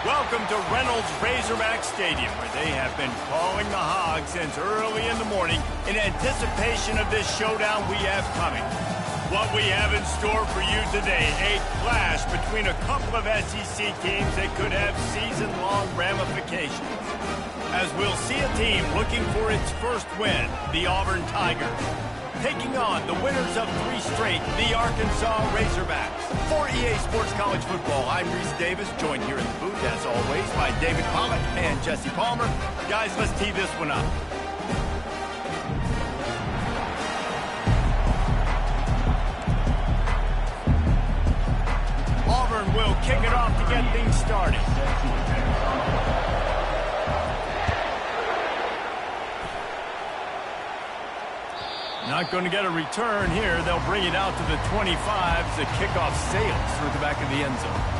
Welcome to Reynolds Razorback Stadium, where they have been calling the Hogs since early in the morning in anticipation of this showdown we have coming. What we have in store for you today, a clash between a couple of SEC teams that could have season-long ramifications. As we'll see a team looking for its first win, the Auburn Tigers, taking on the winners of 3 straight, the Arkansas Razorbacks. For EA Sports College Football, I'm Reese Davis, joined here in the booth, as always, by David Pollock and Jesse Palmer. Guys, let's tee this one up. Auburn will kick it off to get things started. Not going to get a return here. They'll bring it out to the 25 as the kickoff sails through the back of the end zone.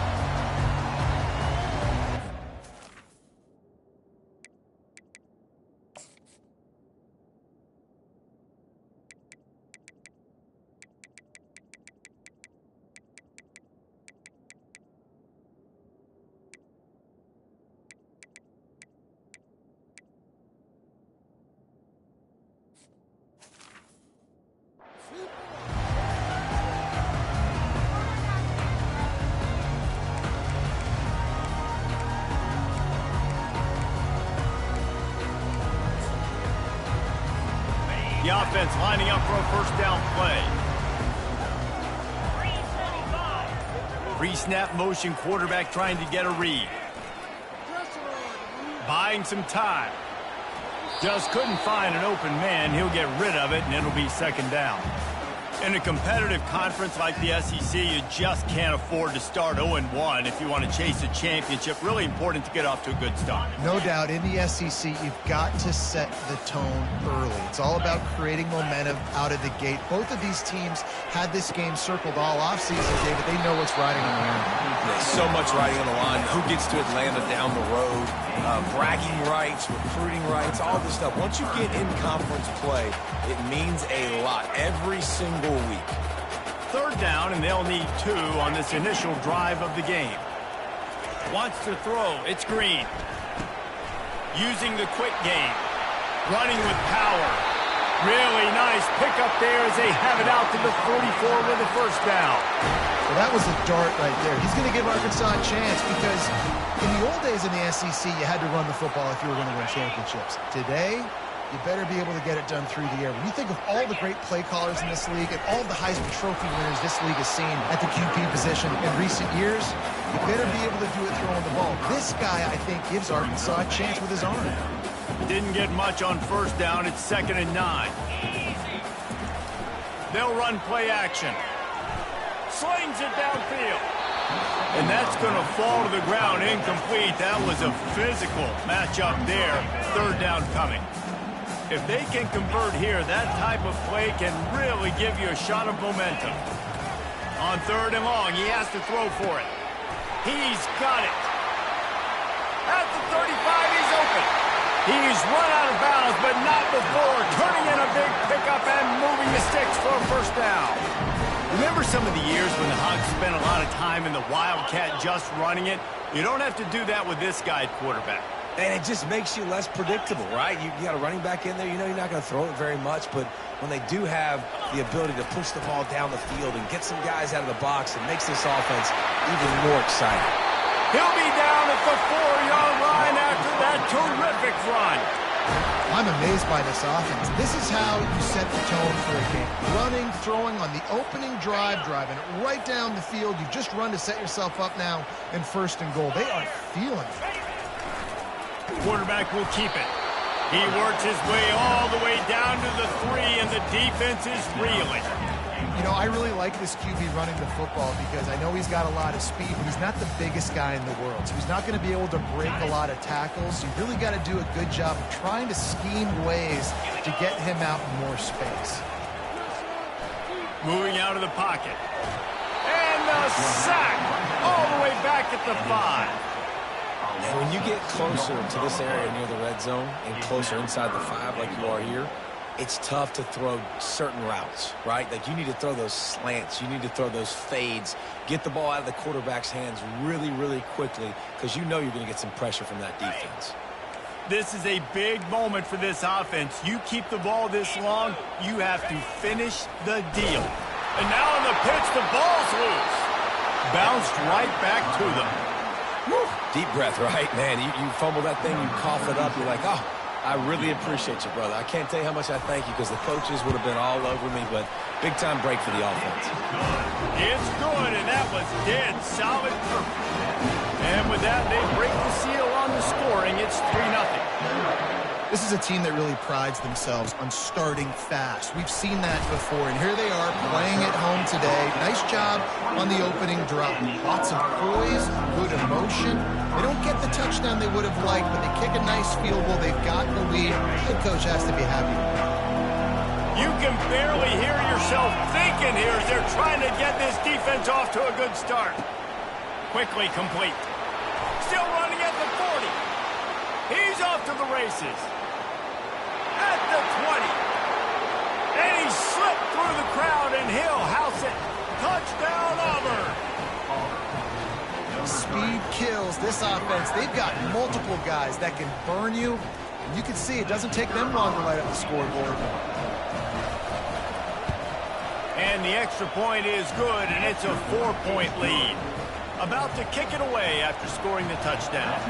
The offense lining up for a first down play. Pre-snap motion, quarterback trying to get a read. Buying some time. Just couldn't find an open man. He'll get rid of it, and it'll be second down. In a competitive conference like the SEC, you just can't afford to start 0-1 if you want to chase a championship. Really important to get off to a good start. No doubt, in the SEC, you've got to set the tone early. It's all about creating momentum out of the gate. Both of these teams had this game circled all offseason, David. They know what's riding on the line. There's so much riding on the line. Who gets to Atlanta down the road? Bragging rights, recruiting rights, all this stuff. Once you get in conference play, it means a lot every single week. Third down, and they'll need 2 on this initial drive of the game. Wants to throw. It's Green. Using the quick game. Running with power. Really nice pickup there as they have it out to the 44 with a first down. Well, that was a dart right there. He's going to give Arkansas a chance because in the old days in the SEC, you had to run the football if you were going to win championships. Today, you better be able to get it done through the air. When you think of all the great play callers in this league and all the Heisman Trophy winners this league has seen at the QB position in recent years, you better be able to do it throwing the ball. This guy, I think, gives Arkansas a chance with his arm. Didn't get much on first down. It's 2nd and 9. They'll run play action. Slings it downfield. And that's going to fall to the ground incomplete. That was a physical matchup there. Third down coming. If they can convert here, that type of play can really give you a shot of momentum. On 3rd and long, he has to throw for it. He's got it. At the 35, he's open. He's run out of bounds, but not before turning in a big pickup and moving the sticks for a first down. Remember some of the years when the Hogs spent a lot of time in the Wildcat just running it? You don't have to do that with this guy at quarterback. And it just makes you less predictable, right? You got a running back in there. You know you're not going to throw it very much, but when they do have the ability to push the ball down the field and get some guys out of the box, it makes this offense even more exciting. He'll be down at the 4-yard line after that terrific run. I'm amazed by this offense. This is how you set the tone for a game. Running, throwing on the opening drive, driving it right down the field. You've just run to set yourself up now in 1st and goal. They are feeling it. Quarterback will keep it. He works his way all the way down to the 3, and the defense is reeling. You know, I really like this QB running the football because I know he's got a lot of speed, but he's not the biggest guy in the world. So he's not going to be able to break a lot of tackles. So you really got to do a good job of trying to scheme ways to get him out in more space. Moving out of the pocket. And a sack all the way back at the 5. And when you get closer to this area near the red zone and closer inside the 5 like you are here, it's tough to throw certain routes, right? Like you need to throw those slants. You need to throw those fades. Get the ball out of the quarterback's hands really, really quickly because you know you're going to get some pressure from that defense. This is a big moment for this offense. You keep the ball this long, you have to finish the deal. And now on the pitch, the ball's loose. Bounced right back to them. Woo. Deep breath, right? Man, you fumble that thing, you cough it up, you're like, oh, I really appreciate you, brother. I can't tell you how much I thank you because the coaches would have been all over me, but big-time break for the offense. It's good, and that was dead solid perfect. And with that, they break the seal on the scoring. It's 3-0. This is a team that really prides themselves on starting fast. We've seen that before, and here they are playing at home today. Nice job on the opening drop. Lots of poise, good emotion. They don't get the touchdown they would have liked, but they kick a nice field goal. They've got the lead. The coach has to be happy. You can barely hear yourself thinking here as they're trying to get this defense off to a good start. Quickly complete. Still running at the 40. He's off to the races. At the 20. And he slipped through the crowd, and he'll house it. Touchdown, Auburn. Speed kills this offense. They've got multiple guys that can burn you. And you can see it doesn't take them long to light up the scoreboard. And the extra point is good, and it's a 4-point lead. About to kick it away after scoring the touchdown.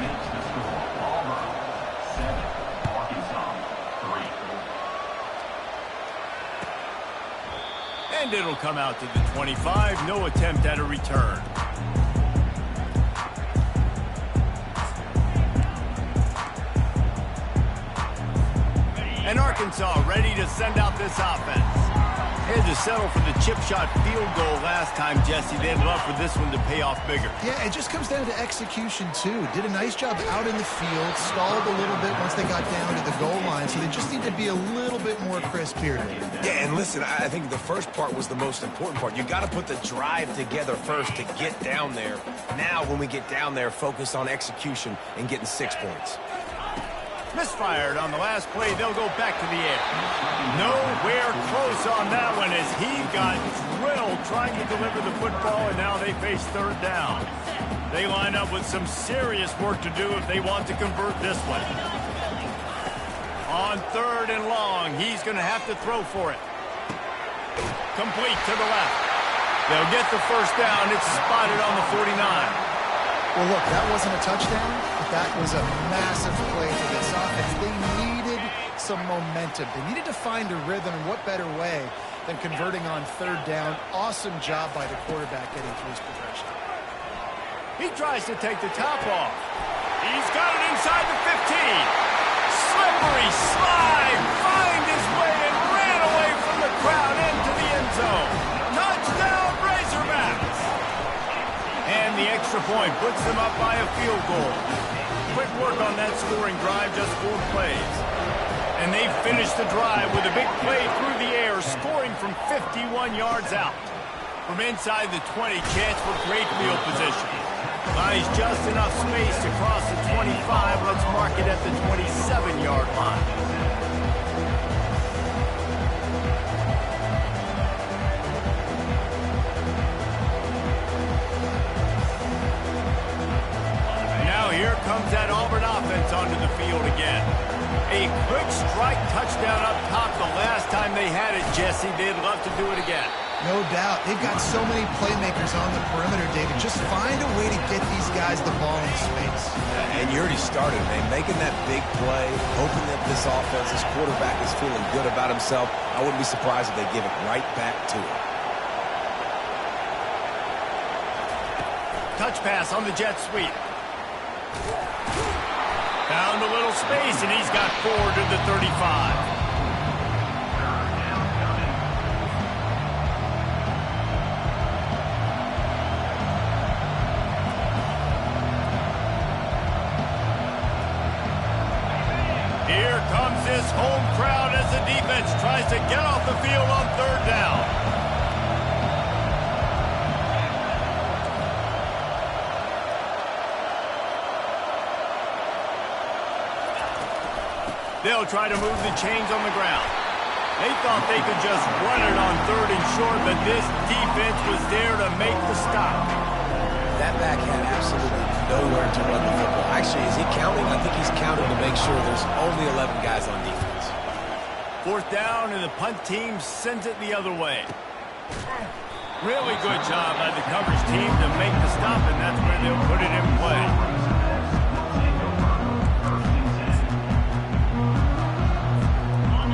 And it'll come out to the 25. No attempt at a return. And Arkansas ready to send out this offense. They had to settle for the chip shot field goal last time, Jesse. They'd love for this one to pay off bigger. Yeah, it just comes down to execution, too. Did a nice job out in the field, stalled a little bit once they got down to the goal line, so they just need to be a little bit more crisp here. Yeah, and listen, I think the first part was the most important part. You got to put the drive together first to get down there. Now, when we get down there, focus on execution and getting 6 points. Misfired on the last play. They'll go back to the air. Nowhere close on that one as he got drilled trying to deliver the football, and now they face third down. They line up with some serious work to do if they want to convert this one. On 3rd and long, he's going to have to throw for it. Complete to the left. They'll get the first down. It's spotted on the 49. Well, look, that wasn't a touchdown, but that was a massive play for this offense. They needed some momentum. They needed to find a rhythm, and what better way than converting on 3rd down. Awesome job by the quarterback getting through his progression. He tries to take the top off. He's got it inside the 15. Slippery slide, find his way and ran away from the crowd into the end zone. Touchdown, Razorbacks! And the extra point puts them up by a field goal. Quick work on that scoring drive, just 4 plays. And they finish the drive with a big play through the air, scoring from 51 yards out. From inside the 20, chance for great field position. Buys just enough space to cross the 25. Let's mark it at the 27-yard line. Here comes that Auburn offense onto the field again. A quick strike touchdown up top the last time they had it, Jesse. They'd love to do it again. No doubt. They've got so many playmakers on the perimeter, David. Just find a way to get these guys the ball in space. And you already started, man. Making that big play, hoping that this offense, this quarterback is feeling good about himself. I wouldn't be surprised if they give it right back to him. Touch pass on the jet sweep. Found a little space, and he's got 4 to the 35. Here comes this home crowd as the defense tries to get off the field on 3rd down. They'll try to move the chains on the ground. They thought they could just run it on 3rd and short, but this defense was there to make the stop. That back had absolutely nowhere to run the football. Actually, is he counting? I think he's counting to make sure there's only 11 guys on defense. 4th down, and the punt team sends it the other way. Really good job by the coverage team to make the stop, and that's where they'll put it in play.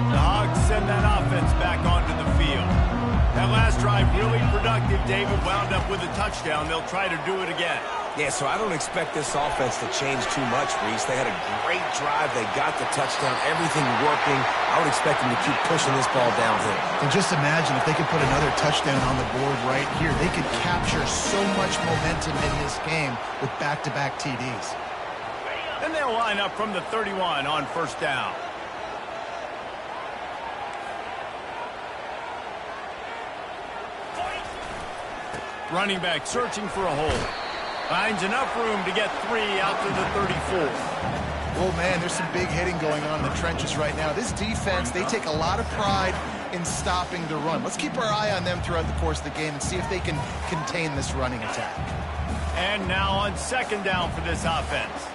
The Hogs send that offense back onto the field. That last drive really productive. David wound up with a touchdown. They'll try to do it again. Yeah, so I don't expect this offense to change too much, Reese. They had a great drive. They got the touchdown. Everything working. I would expect them to keep pushing this ball downhill. And just imagine if they could put another touchdown on the board right here. They could capture so much momentum in this game with back-to-back TDs. And they'll line up from the 31 on 1st down. Running back searching for a hole. Finds enough room to get 3 out to the 34. Oh, man, there's some big hitting going on in the trenches right now. This defense, they take a lot of pride in stopping the run. Let's keep our eye on them throughout the course of the game and see if they can contain this running attack. And now on 2nd down for this offense.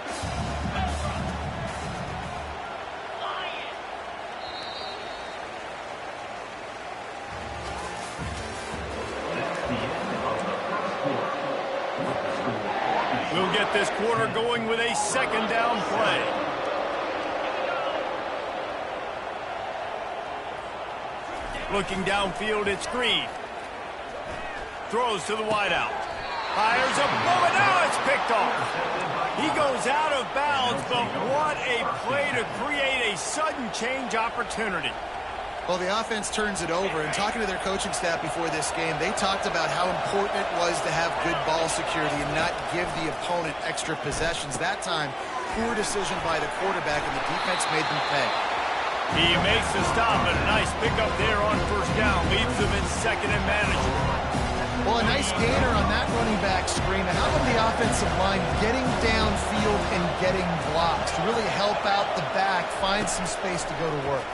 We'll get this quarter going with a 2nd down play. Looking downfield, it's Green. Throws to the wideout. Fires a bullet. Now it's picked off. He goes out of bounds, but what a play to create a sudden change opportunity. Well, the offense turns it over, and talking to their coaching staff before this game, they talked about how important it was to have good ball security and not give the opponent extra possessions. That time, poor decision by the quarterback, and the defense made them pay. He makes the stop, and a nice pickup there on 1st down. Leaves them in 2nd and manageable. Well, a nice gainer on that running back screen. How about the offensive line getting downfield and getting blocks to really help out the back, find some space to go to work?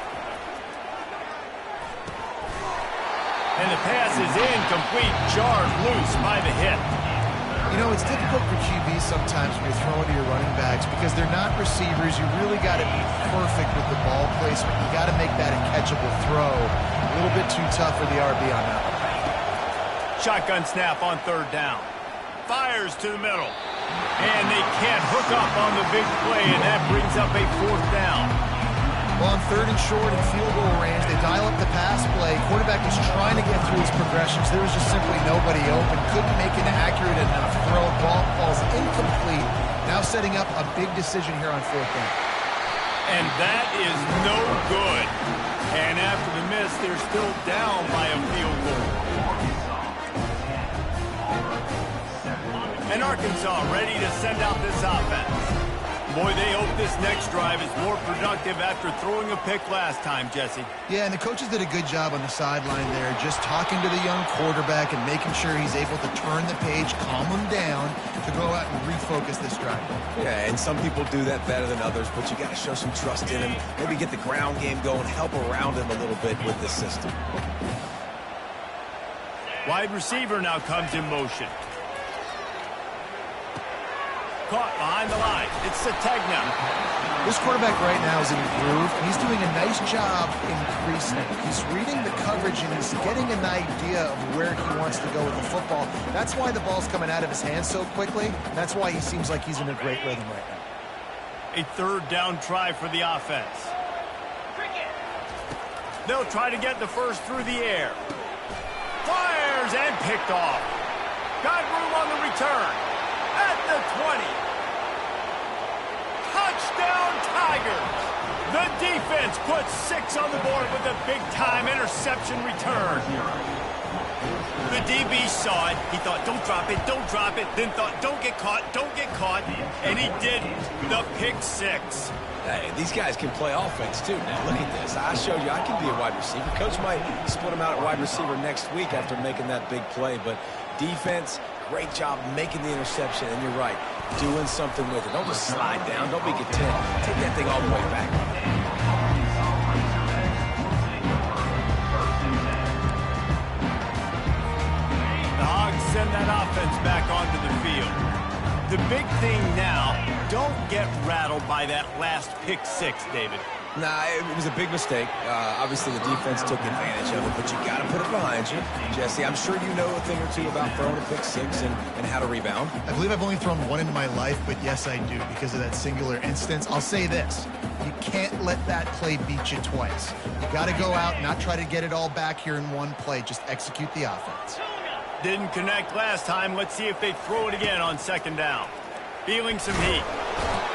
And the pass is incomplete, jarred loose by the hit. You know, it's difficult for QBs sometimes when you're throwing to your running backs because they're not receivers. You really got to be perfect with the ball placement. You got to make that a catchable throw. A little bit too tough for the RB on that one. Shotgun snap on 3rd down. Fires to the middle. And they can't hook up on the big play, and that brings up a 4th down. Well, on 3rd and short and field goal range, they dial up the pass play. Quarterback was trying to get through his progressions. There was just simply nobody open. Couldn't make an accurate enough throw. Ball falls incomplete. Now setting up a big decision here on 4th down. And that is no good. And after the miss, they're still down by a field goal. And Arkansas ready to send out this offense. Boy, they hope this next drive is more productive after throwing a pick last time, Jesse. Yeah, and the coaches did a good job on the sideline there, just talking to the young quarterback and making sure he's able to turn the page, calm him down, to go out and refocus this drive. Yeah, and some people do that better than others, but you got to show some trust in him. Maybe get the ground game going, help around him a little bit with this system. Wide receiver now comes in motion. Caught behind the line. It's Sategna. This quarterback right now is in the groove, and he's doing a nice job increasing it. He's reading the coverage, and he's getting an idea of where he wants to go with the football. That's why the ball's coming out of his hands so quickly. That's why he seems like he's in a great rhythm right now. A 3rd down try for the offense. They'll try to get the first through the air. Fires and picked off. Got room on the return. At the 20. Touchdown Tigers. The defense puts 6 on the board with a big-time interception return. The DB saw it. He thought, don't drop it, don't drop it. Then thought, don't get caught, don't get caught. And he didn't. The pick 6. Hey, these guys can play offense, too. Now, look at this. I showed you I can be a wide receiver. Coach might split him out at wide receiver next week after making that big play. But defense, great job making the interception. And you're right, doing something with it. Don't just slide down. Don't be content. Take that thing all the way back. send that offense back onto the field. The big thing now, don't get rattled by that last pick six, David. Nah, it was a big mistake. Obviously, the defense took advantage of it, but you got to put it behind you. Jesse, I'm sure you know a thing or two about throwing a pick six and how to rebound. I believe I've only thrown one in my life, but yes, I do, because of that singular instance. I'll say this. You can't let that play beat you twice. You got to go out, not try to get it all back here in one play. Just execute the offense. Didn't connect last time. Let's see if they throw it again on second down. Feeling some heat.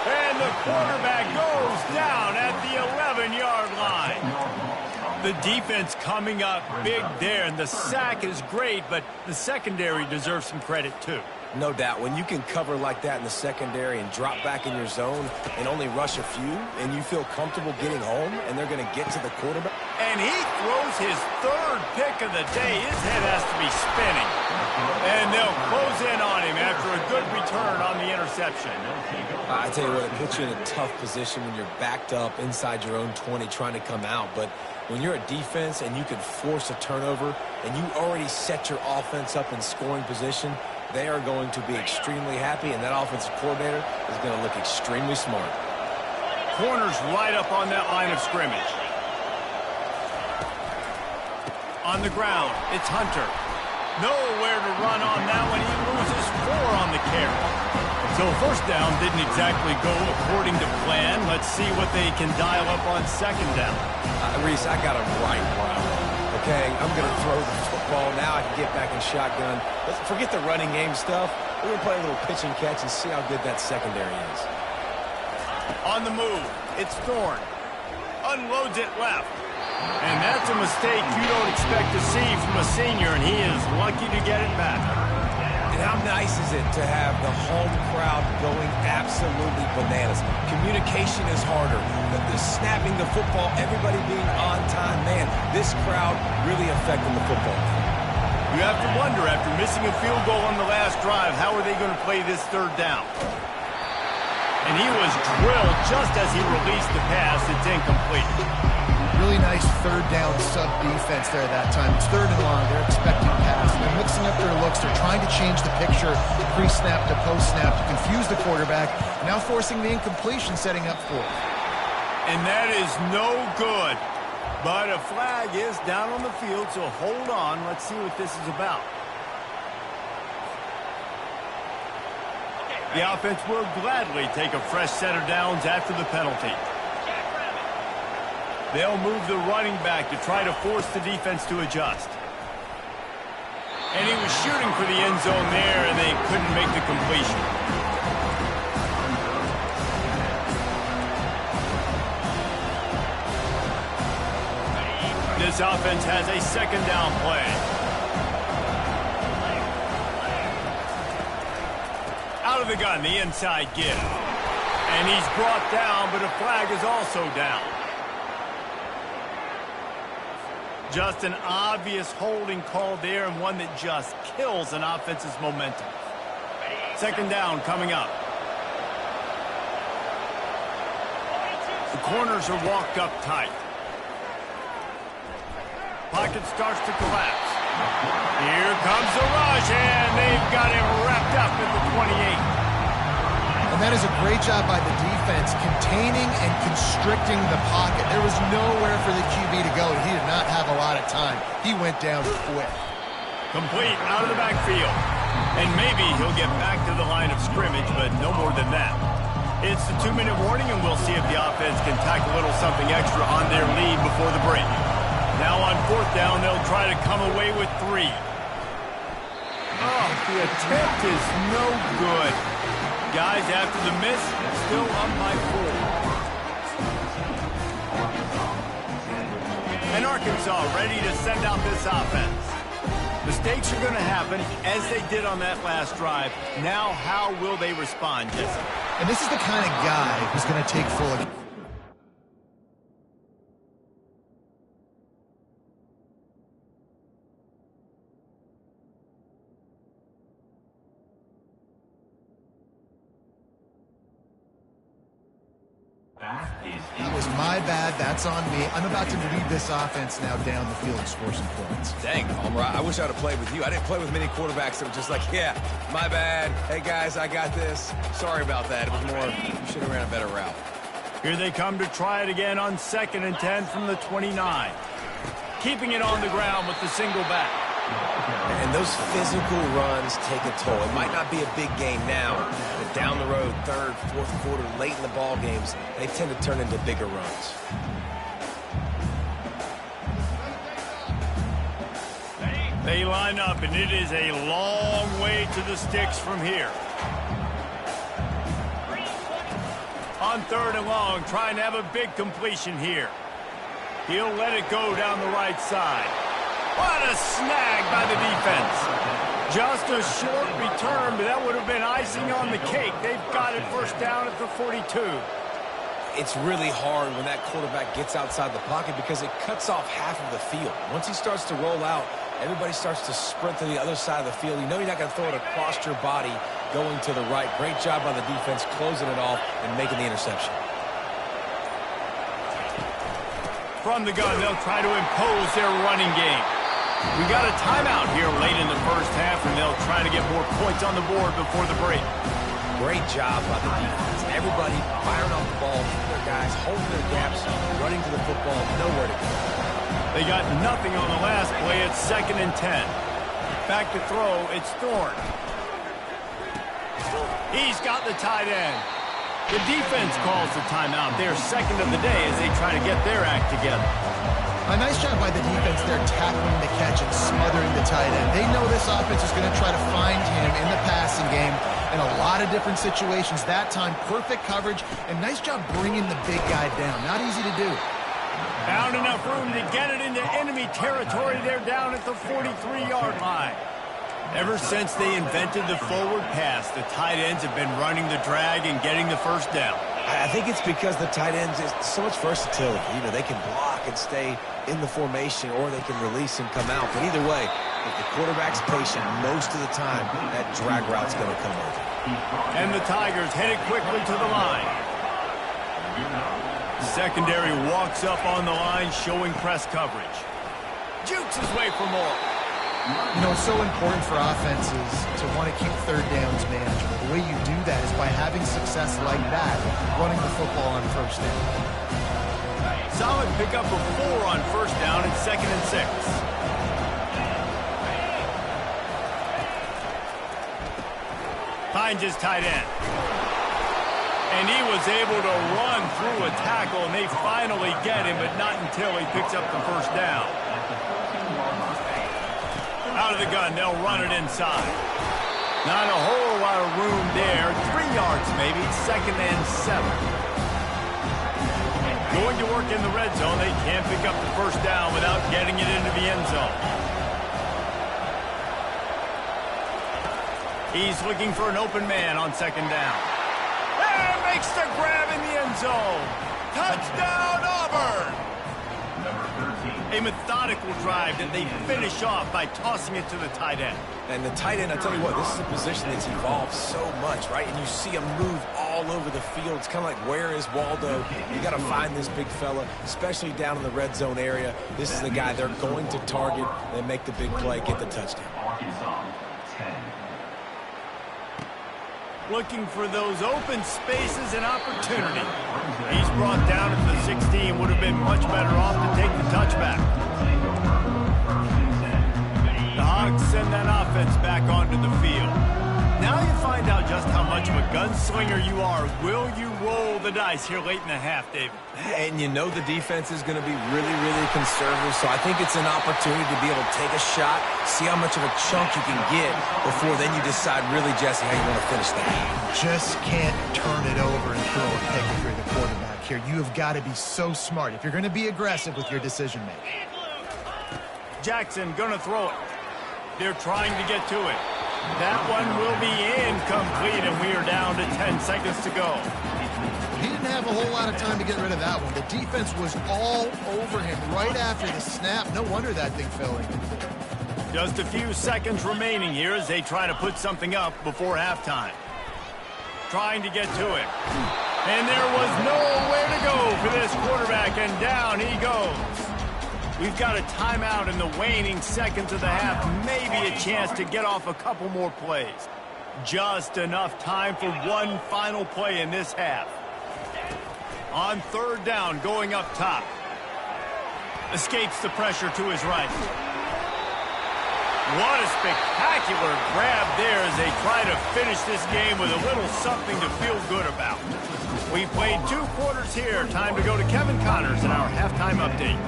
And the quarterback goes down at the 11-yard line. The defense coming up big there, and the sack is great, but the secondary deserves some credit too. No doubt. When you can cover like that in the secondary and drop back in your zone and only rush a few, and you feel comfortable getting home, and they're going to get to the quarterback. And he throws his third pick of the day. His head has to be spinning. And they'll close in on him after a good return on the interception. I tell you what, it puts you in a tough position when you're backed up inside your own 20 trying to come out. But when you're a defense and you can force a turnover and you already set your offense up in scoring position, they are going to be extremely happy, and that offensive coordinator is going to look extremely smart. Corners right up on that line of scrimmage. On the ground, it's Hunter. Nowhere to run on that one. He loses 4 on the carry. So first down didn't exactly go according to plan. Let's see what they can dial up on second down. Reese, I got him right. Okay, I'm going to throw the football. Now I can get back in shotgun. Let's forget the running game stuff. We're going to play a little pitch and catch and see how good that secondary is. On the move, it's Thorne. Unloads it left. And that's a mistake you don't expect to see from a senior, and he is lucky to get it back. And how nice is it to have the home crowd going absolutely bananas? Communication is harder. The snapping the football, everybody being on time. Man, this crowd really affecting the football. You have to wonder, after missing a field goal on the last drive, how are they going to play this third down? And he was drilled just as he released the pass. It's incomplete. Really nice third down sub-defense there that time. It's third and long. They're expecting pass. They're mixing up their looks. They're trying to change the picture pre-snap to post-snap to confuse the quarterback. Now forcing the incompletion, setting up for it. And that is no good. But a flag is down on the field, so hold on. Let's see what this is about. The offense will gladly take a fresh set of downs after the penalty. They'll move the running back to try to force the defense to adjust. And he was shooting for the end zone there, and they couldn't make the completion. This offense has a second down play. Out of the gun, the inside give. And he's brought down, but a flag is also down. Just an obvious holding call there, and one that just kills an offense's momentum. Second down coming up. The corners are walked up tight. Pocket starts to collapse. Here comes the rush, and they've got him wrapped up at the 28. And that is a great job by the defense, containing and constricting the pocket. There was nowhere for the QB to go. He did not have a lot of time. He went down quick. Complete out of the backfield. And maybe he'll get back to the line of scrimmage, but no more than that. It's the 2-minute warning, and we'll see if the offense can tack a little something extra on their lead before the break. Now on fourth down, they'll try to come away with 3. Oh, the attempt is no good. Guys, after the miss, still up by 4. And Arkansas ready to send out this offense. Mistakes are going to happen, as they did on that last drive. Now, how will they respond, Jesse? And this is the kind of guy who's going to take full... That is It was my bad. That's on me. I'm about to lead this offense now down the field and score some points. Dang, Homer, I wish I'd have played with you. I didn't play with many quarterbacks that were just like, yeah, my bad. Hey, guys, I got this. Sorry about that. It was more, you should have ran a better route. Here they come to try it again on 2nd and 10 from the 29. Keeping it on the ground with the single back. And those physical runs take a toll. It might not be a big game now, but down the road, 3rd, 4th quarter, late in the ball games, they tend to turn into bigger runs. They line up, and it is a long way to the sticks from here. On 3rd and long, trying to have a big completion here. He'll let it go down the right side. What a snag by the defense. Just a short return, but that would have been icing on the cake. They've got it first down at the 42. It's really hard when that quarterback gets outside the pocket because it cuts off half of the field. Once he starts to roll out, everybody starts to sprint to the other side of the field. You know you're not going to throw it across your body going to the right. Great job by the defense closing it off and making the interception. From the gun, they'll try to impose their running game. We got a timeout here late in the first half, and they'll try to get more points on the board before the break. Great job by the defense. Everybody firing off the ball, their guys holding their gaps, running to the football, nowhere to go. They got nothing on the last play. It's 2nd and 10. Back to throw, it's Thorne. He's got the tight end. The defense calls the timeout. They're 2nd of the day as they try to get their act together. A nice job by the defense. They're tackling the catch and smothering the tight end. They know this offense is going to try to find him in the passing game in a lot of different situations. That time, perfect coverage, and nice job bringing the big guy down. Not easy to do. Found enough room to get it into enemy territory. They're down at the 43-yard line. Ever since they invented the forward pass, the tight ends have been running the drag and getting the first down. I think it's because the tight ends is so much versatility. You know, they can block and stay in the formation, or they can release and come out. But either way, if the quarterback's patient most of the time, that drag route's going to come over. And the Tigers headed quickly to the line. Secondary walks up on the line, showing press coverage. Jukes his way for more. You know, it's so important for offenses to want to keep 3rd downs manageable. The way you do that is by having success like that, running the football on 1st down. Solid pickup of 4 on 1st down and 2nd and 6. Finds his tight end. And he was able to run through a tackle, and they finally get him, but not until he picks up the 1st down. Out of the gun, they'll run it inside. Not a whole lot of room there. 3 yards maybe, 2nd and 7. Going to work in the red zone. They can't pick up the 1st down without getting it into the end zone. He's looking for an open man on 2nd down. And makes the grab in the end zone. Touchdown, Auburn! A methodical drive that they finish off by tossing it to the tight end. And the tight end, I tell you what, this is a position that's evolved so much, right? And you see him move all over the field. It's kind of like, where is Waldo? You got to find this big fella, especially down in the red zone area. This is the guy they're going to target. They make the big play, get the touchdown. Looking for those open spaces and opportunity. He's brought down at the 16. Would have been much better off to take the touchback. The Hogs send that offense back onto the field. Now you find out just how much of a gunslinger you are. Will you roll the dice here late in the half, David? And you know the defense is going to be really, really conservative, so I think it's an opportunity to be able to take a shot, see how much of a chunk you can get before then you decide really, Jesse, how you want to finish that. Just can't turn it over and throw a pick if you're the quarterback here. You have got to be so smart if you're going to be aggressive with your decision-making. Jackson going to throw it. They're trying to get to it. That one will be incomplete, and we are down to 10 seconds to go. He didn't have a whole lot of time to get rid of that one. The defense was all over him right after the snap. No wonder that thing fell incomplete. Just a few seconds remaining here as they try to put something up before halftime. Trying to get to it. And there was nowhere to go for this quarterback, and down he goes. We've got a timeout in the waning seconds of the half, maybe a chance to get off a couple more plays. Just enough time for one final play in this half. On third down, going up top. Escapes the pressure to his right. What a spectacular grab there as they try to finish this game with a little something to feel good about. We played 2 quarters here. Time to go to Kevin Connors in our halftime update.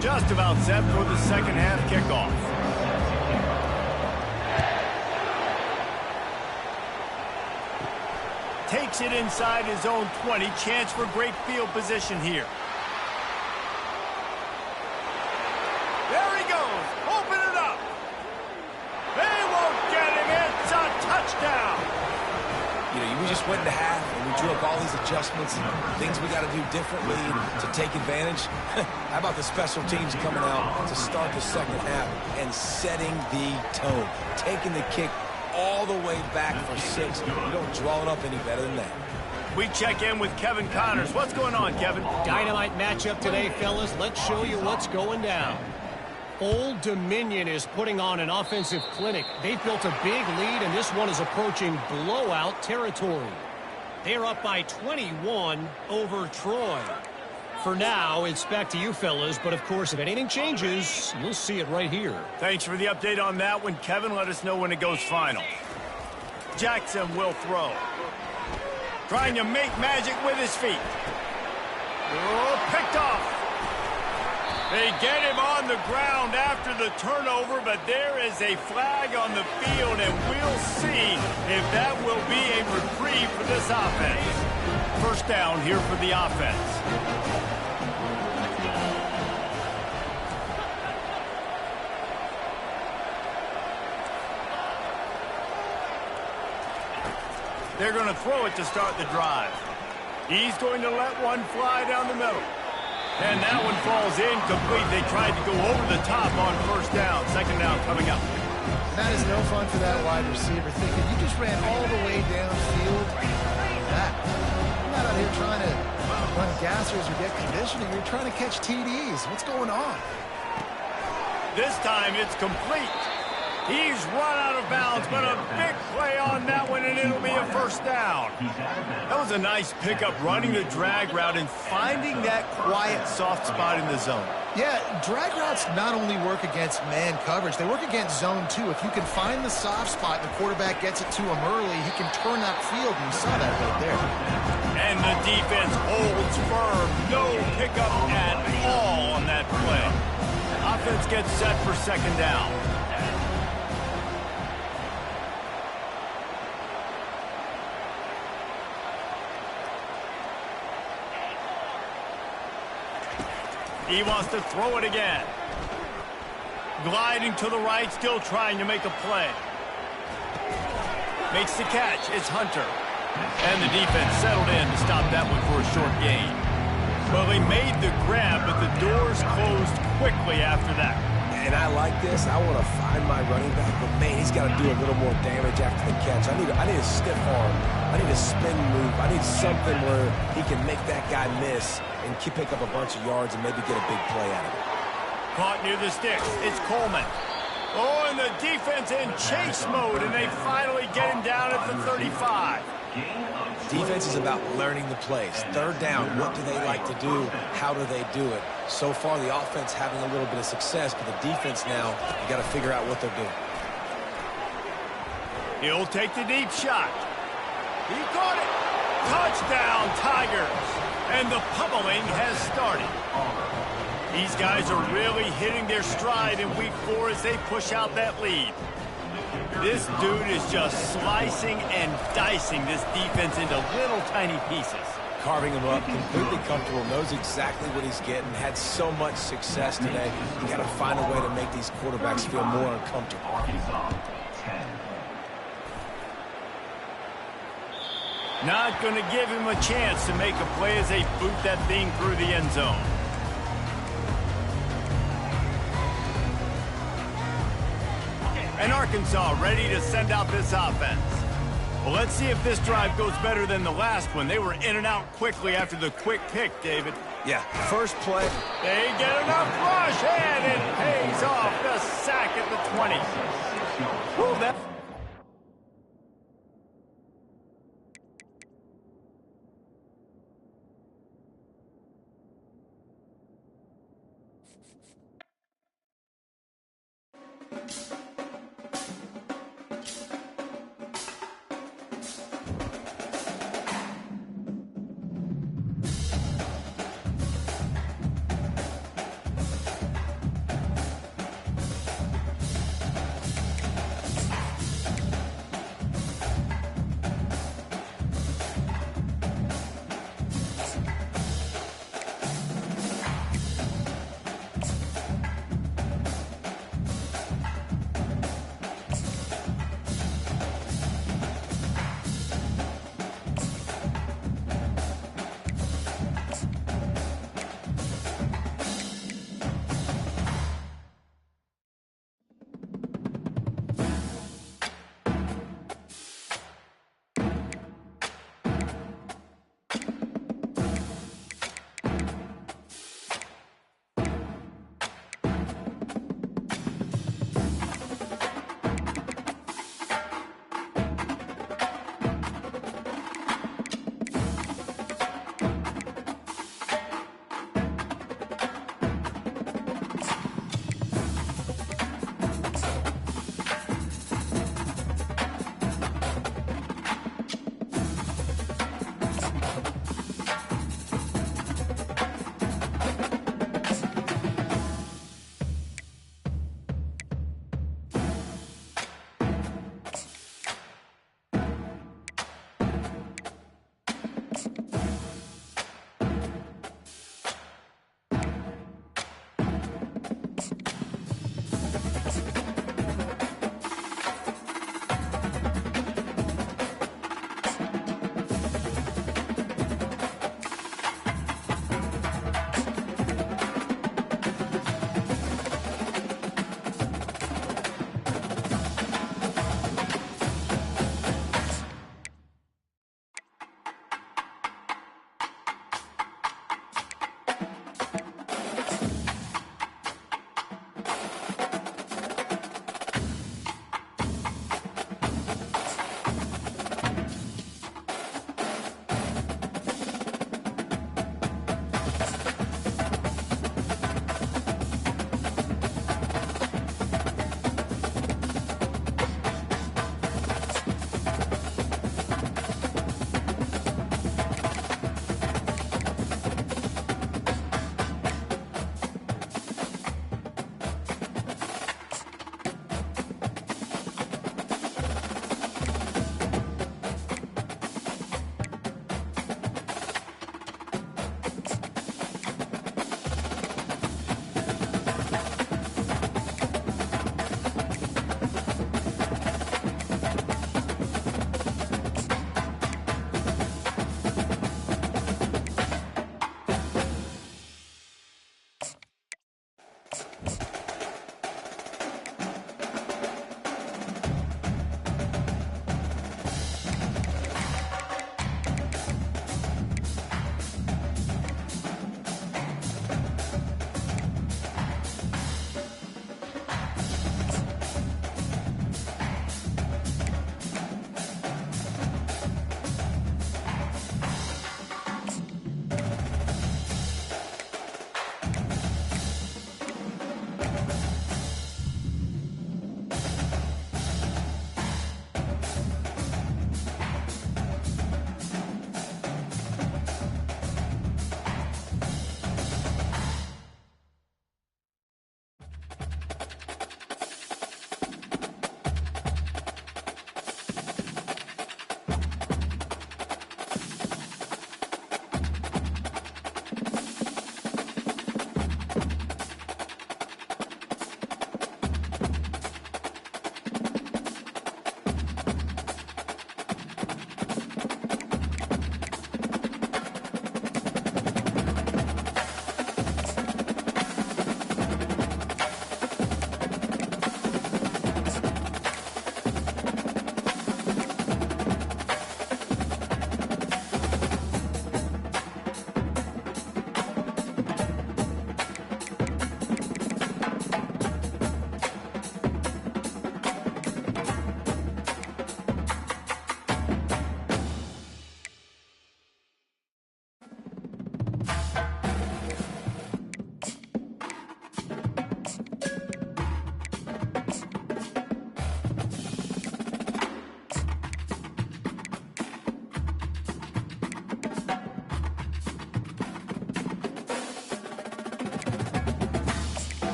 Just about set for the second half kickoff. Takes it inside his own 20. Chance for great field position here. There he goes. Open it up. They won't get him. It's a touchdown. You know, we just went into half and we drew up all these adjustments and things we got to do differently to take advantage. How about the special teams coming out to start the second half and setting the tone, taking the kick all the way back for 6. You don't draw it up any better than that. We check in with Kevin Connors. What's going on, Kevin? Dynamite matchup today, fellas. Let's show you what's going down. Old Dominion is putting on an offensive clinic. They've built a big lead, and this one is approaching blowout territory. They're up by 21 over Troy. For now, it's back to you, fellas, but of course, if anything changes, you'll see it right here. Thanks for the update on that one, Kevin. Let us know when it goes final. Jackson will throw. Trying to make magic with his feet. Oh, picked off. They get him on the ground after the turnover, but there is a flag on the field, and we'll see if that will be a reprieve for this offense. First down here for the offense. They're going to throw it to start the drive. He's going to let one fly down the middle. And that one falls incomplete. They tried to go over the top on first down. Second down coming up. That is no fun for that wide receiver, thinking you just ran all the way downfield. You're not out here trying to run gassers or get conditioning. You're trying to catch TDs. What's going on? This time it's complete. He's run out of bounds, but a big play on that one, and it'll be a first down. That was a nice pickup, running the drag route and finding that quiet, soft spot in the zone. Yeah, drag routes not only work against man coverage, they work against zone too. If you can find the soft spot and the quarterback gets it to him early, he can turn that field, and you saw that right there. And the defense holds firm. No pickup at all on that play. Offense gets set for second down. He wants to throw it again. Gliding to the right, still trying to make a play. Makes the catch. It's Hunter. And the defense settled in to stop that one for a short gain. Well, they made the grab, but the doors closed quickly after that. And I like this. I want to find my running back, but man, he's got to do a little more damage after the catch. I need a stiff arm. I need a spin move. I need something where he can make that guy miss and pick up a bunch of yards and maybe get a big play out of it. Caught near the sticks. It's Coleman. Oh, and the defense in chase mode, and they finally get him down at the 35. Defense is about learning the plays. Third down, what do they like to do? How do they do it? So far, the offense having a little bit of success, but the defense now, you got to figure out what they're doing. He'll take the deep shot. He caught it. Touchdown, Tigers. And the pummeling has started. These guys are really hitting their stride in week 4 as they push out that lead. This dude is just slicing and dicing this defense into little tiny pieces. Carving him up, completely comfortable, knows exactly what he's getting, had so much success today. You got to find a way to make these quarterbacks feel more uncomfortable. Not going to give him a chance to make a play as they boot that thing through the end zone. And Arkansas ready to send out this offense. Well, let's see if this drive goes better than the last one. They were in and out quickly after the quick pick, David. Yeah, first play. They get enough rush, and it pays off. The sack at the 20. Whew, that...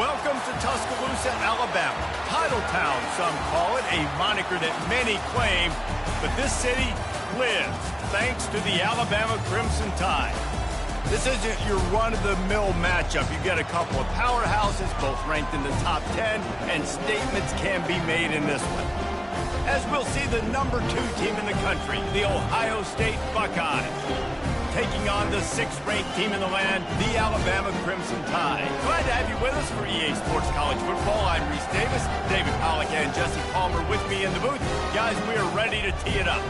Welcome to Tuscaloosa, Alabama. Title Town, some call it, a moniker that many claim, but this city lives thanks to the Alabama Crimson Tide. This isn't your run-of-the-mill matchup. You've got a couple of powerhouses, both ranked in the top 10, and statements can be made in this one. As we'll see the number 2 team in the country, the Ohio State Buckeyes, taking on the 6th-ranked team in the land, the Alabama Crimson Tide. Glad to have you with us for EA Sports College Football. I'm Reese Davis, David Pollack, and Jesse Palmer with me in the booth. Guys, we are ready to tee it up.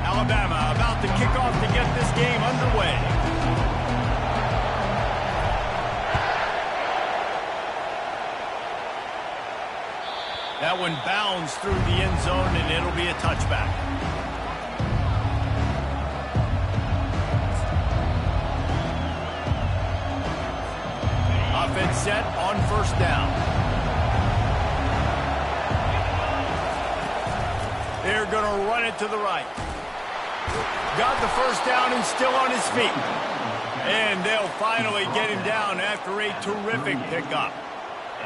Alabama about to kick off to get this game underway. That one bounds through the end zone, and it'll be a touchback. Offense set on first down. They're going to run it to the right. Got the first down and still on his feet. And they'll finally get him down after a terrific pickup.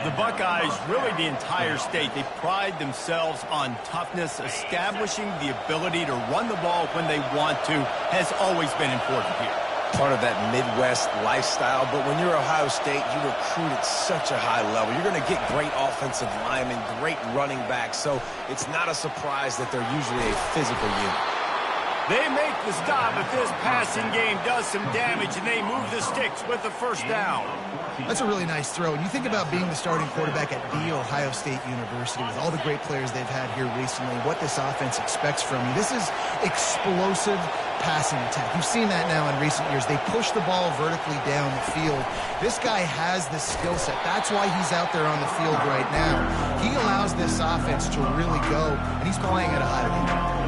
The Buckeyes, really the entire state, they pride themselves on toughness. Establishing the ability to run the ball when they want to has always been important here. Part of that Midwest lifestyle, but when you're Ohio State, you recruit at such a high level. You're going to get great offensive linemen, great running backs, so it's not a surprise that they're usually a physical unit. They make the stop, but this passing game does some damage, and they move the sticks with the first down. That's a really nice throw. And you think about being the starting quarterback at The Ohio State University with all the great players they've had here recently, what this offense expects from you. This is explosive passing attack. You've seen that now in recent years. They push the ball vertically down the field. This guy has the skill set. That's why he's out there on the field right now. He allows this offense to really go, and he's playing at a high level.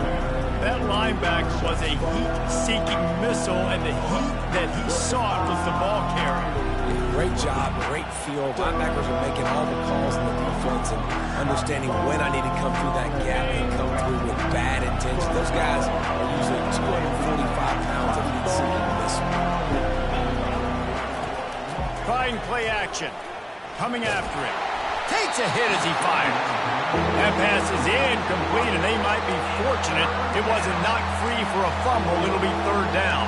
That linebacker was a heat-seeking missile, and the heat that he sought was the ball carrier. Great job, great feel. Linebackers are making all the calls in the defense and understanding when I need to come through that gap and come through with bad intention. Those guys are usually 245 pounds of heat-seeking missile. Trying play action. Coming after it. Takes a hit as he fired. That pass is incomplete, and they might be fortunate it wasn't knocked free for a fumble. It'll be third down.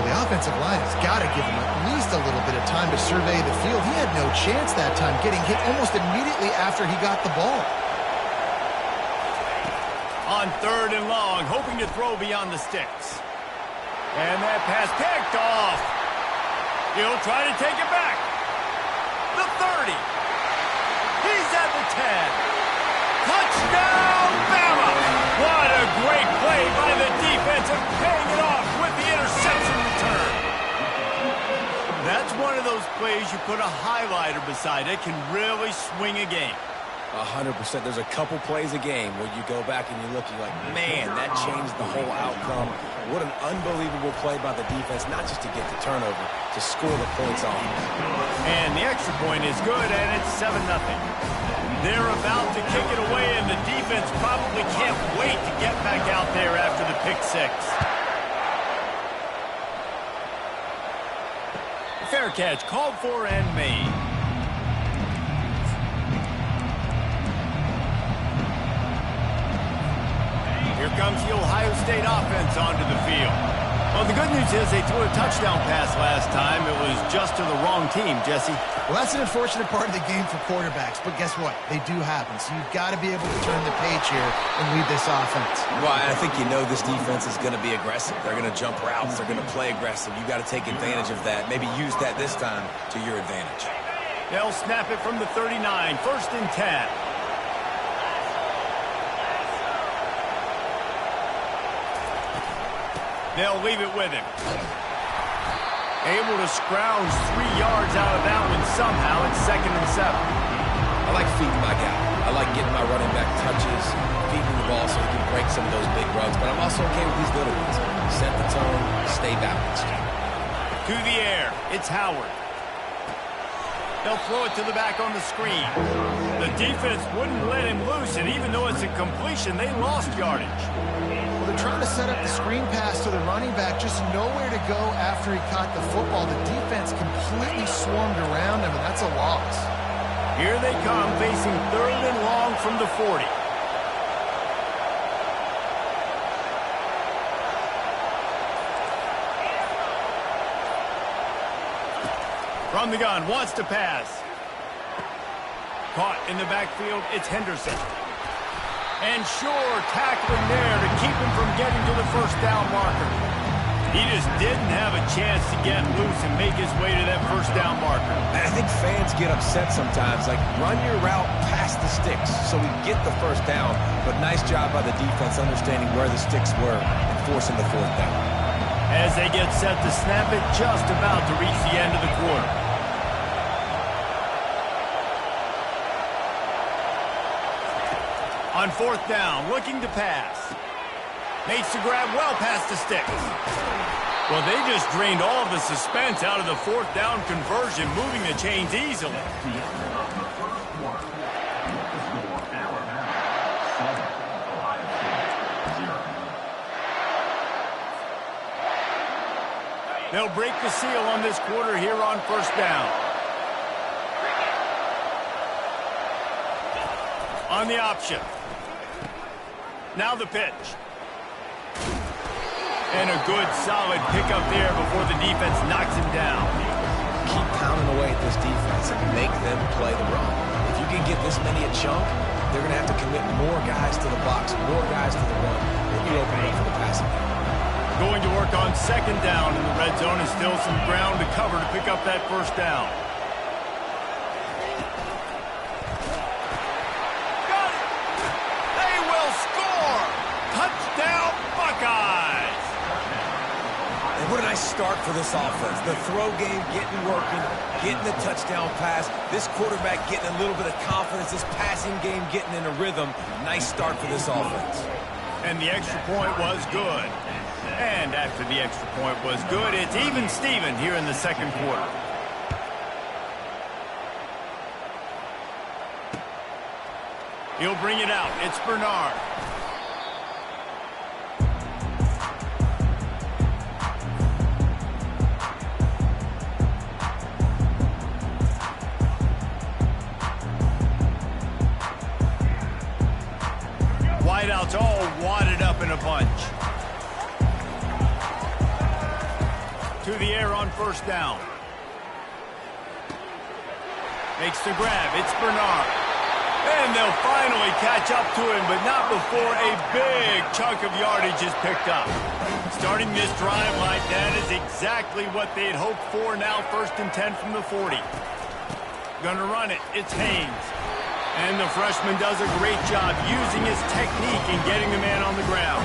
Well, the offensive line has got to give him at least a little bit of time to survey the field. He had no chance that time, getting hit almost immediately after he got the ball. On third and long, hoping to throw beyond the sticks. And that pass picked off. He'll try to take it back. The 30. He's at the 10. Touchdown, Bama! What a great play by the defense and paying it off with the interception return. That's one of those plays you put a highlighter beside it, can really swing a game. 100%. There's a couple plays a game where you go back and you look, you're like, man, that changed the whole outcome. What an unbelievable play by the defense, not just to get the turnover, to score the points on. And the extra point is good, and it's 7-0. They're about to kick it away, and the defense probably can't wait to get back out there after the pick six. Fair catch, called for and made. Here comes the Ohio State offense onto the field. Well, the good news is they threw a touchdown pass last time. It was just to the wrong team, Jesse. Well, that's an unfortunate part of the game for quarterbacks, but guess what? They do happen. So you've got to be able to turn the page here and lead this offense. Well, I think you know this defense is going to be aggressive. They're going to jump routes. They're going to play aggressive. You've got to take advantage of that. Maybe use that this time to your advantage. They'll snap it from the 39. First and 10. They'll leave it with him. Able to scrounge 3 yards out of that one somehow. It's 2nd and 7. I like feeding my guy. I like getting my running back touches, feeding the ball so he can break some of those big runs. But I'm also okay with these little ones. Set the tone, stay balanced. To the air, it's Howard. They'll throw it to the back on the screen. The defense wouldn't let him loose, and even though it's a completion, they lost yardage. Well, they're trying to set up the screen pass to the running back, just nowhere to go after he caught the football. The defense completely swarmed around him, and that's a loss. Here they come, facing 3rd and long from the 40. From the gun, wants to pass. Caught in the backfield, it's Henderson. And sure, tackling there to keep him from getting to the first down marker. He just didn't have a chance to get loose and make his way to that first down marker. And I think fans get upset sometimes, like run your route past the sticks so we get the first down, but nice job by the defense understanding where the sticks were and forcing the 4th down. As they get set to snap it, just about to reach the end of the quarter. On 4th down, looking to pass. Makes the grab well past the sticks. Well, they just drained all of the suspense out of the 4th down conversion, moving the chains easily. They'll break the seal on this quarter here on 1st down. On the option. Now the pitch. And a good, solid pickup there before the defense knocks him down. Keep pounding away at this defense and make them play the run. If you can get this many a chunk, they're going to have to commit more guys to the box, more guys to the run, then you open up for the passing game. Going to work on 2nd down in the red zone, and still some ground to cover to pick up that 1st down. Got it! They will score! Touchdown, Buckeyes! And what a nice start for this offense. The throw game getting working, getting the touchdown pass. This quarterback getting a little bit of confidence. This passing game getting in a rhythm. Nice start for this offense. And the extra point was good. And after the extra point was good, it's even Steven here in the 2nd quarter. He'll bring it out. It's Bernard. Wideouts all wadded up in a bunch. To the air on 1st down. Makes the grab. It's Bernard. And they'll finally catch up to him, but not before a big chunk of yardage is picked up. Starting this drive like that is exactly what they had hoped for. Now 1st and 10 from the 40. Gonna run it. It's Haynes. And the freshman does a great job using his technique and getting the man on the ground.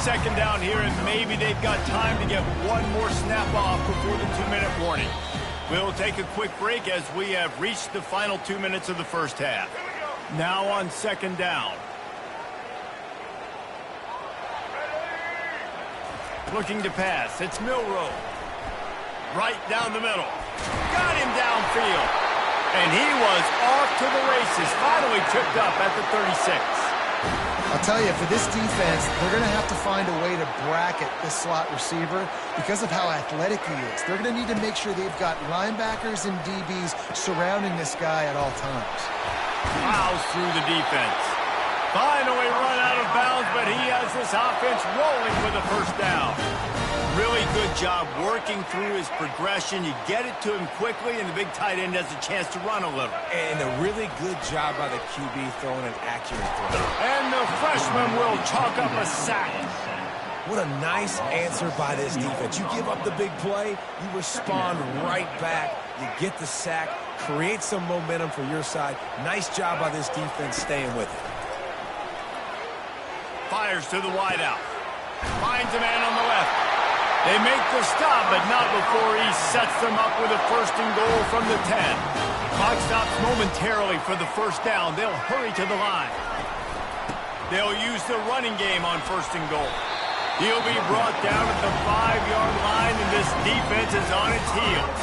2nd down here, and maybe they've got time to get one more snap off before the 2-minute warning. We'll take a quick break as we have reached the final 2 minutes of the 1st half. Now on 2nd down. Looking to pass. It's Milroe. Right down the middle. Got him downfield. And he was off to the races. Finally tripped up at the 36. I'll tell you, for this defense, they're going to have to find a way to bracket this slot receiver because of how athletic he is. They're going to need to make sure they've got linebackers and DBs surrounding this guy at all times. Plows through the defense. Finally run out of bounds, but he has this offense rolling with a 1st down. Really good job working through his progression. You get it to him quickly, and the big tight end has a chance to run a little. And a really good job by the QB throwing an accurate throw. And the freshman will chalk up a sack. What a nice answer by this defense. You give up the big play, you respond right back, you get the sack, create some momentum for your side. Nice job by this defense staying with it. Fires to the wideout. Finds a man on the left. They make the stop, but not before he sets them up with a 1st and goal from the 10. Clock stops momentarily for the 1st down. They'll hurry to the line. They'll use the running game on 1st and goal. He'll be brought down at the 5-yard line, and this defense is on its heels.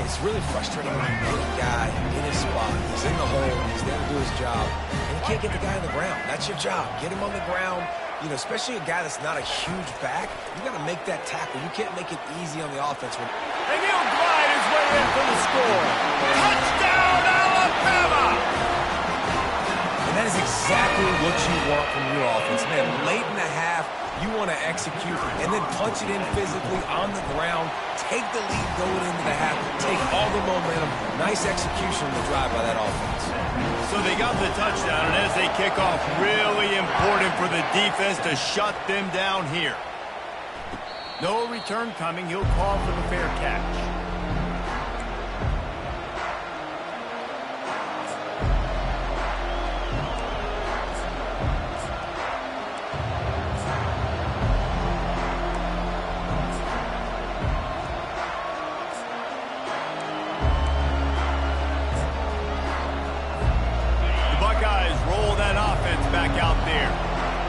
It's really frustrating when you get a guy in his spot. He's in the hole. He's there to do his job. And you can't get the guy on the ground. That's your job. Get him on the ground. You know, especially a guy that's not a huge back. You got to make that tackle. You can't make it easy on the offense. And he'll glide his way in for the score. Touchdown, Alabama! And that is exactly what you want from your offense. Man, late in the half, you want to execute and then punch it in physically on the ground. Take the lead going into the half. Take all the momentum. Nice execution on the drive by that offense. So they got the touchdown, and as they kick off, really important for the defense to shut them down here. No return coming. He'll call for the fair catch.